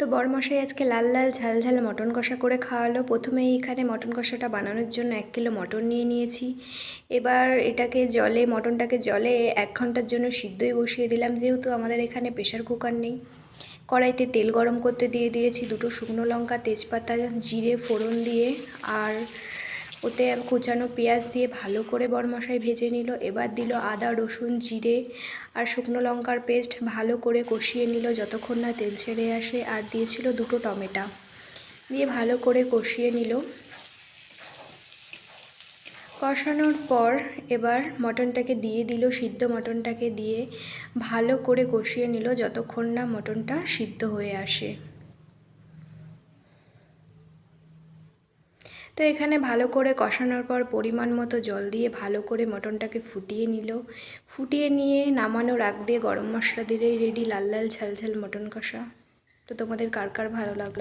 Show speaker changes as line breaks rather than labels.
তো বরমশাই আজকে লাল লাল ঝাল ঝাল মটন কষা করে খাওয়ালো। প্রথমেই এখানে মটন কষাটা বানানোর জন্য 1 কিলো মটন নিয়ে নিয়েছি। এবার এটাকে মটনটাকে জলে 1 ঘন্টার জন্য সিদ্ধই বসিয়ে দিলাম, যেহেতু আমাদের এখানে প্রেশার কুকার নেই। কড়াইতে তেল গরম করতে দিয়ে দিয়েছি, 2টো শুকনো লঙ্কা, তেজপাতা, জিরে ফোড়ন দিয়ে আর ওতে কুচানো পেঁয়াজ দিয়ে ভালো করে বরমশাই ভেজে নিল। এবার দিল আদা, রসুন, জিরে আর শুকনো লঙ্কার পেস্ট, ভালো করে কষিয়ে নিল যতক্ষণ না তেল ছেড়ে আসে। আর দিয়েছিল 2টো টমেটো, দিয়ে ভালো করে কষিয়ে নিল। কষানোর পর এবার মটনটাকে দিয়ে দিল, সিদ্ধ মটনটাকে দিয়ে ভালো করে কষিয়ে নিল যতক্ষণ না মটনটা সিদ্ধ হয়ে আসে। তো এখানে ভালো করে কষানোর পর পরিমাণ মতো জল দিয়ে ভালো করে মটনটাকে ফুটিয়ে নিল। ফুটিয়ে নিয়ে নামানোর আগ দিয়ে গরম মশলা দিলেই রেডি লাল লাল ঝাল ঝাল মটন কষা। তো তোমাদের কার কার ভালো লাগলো?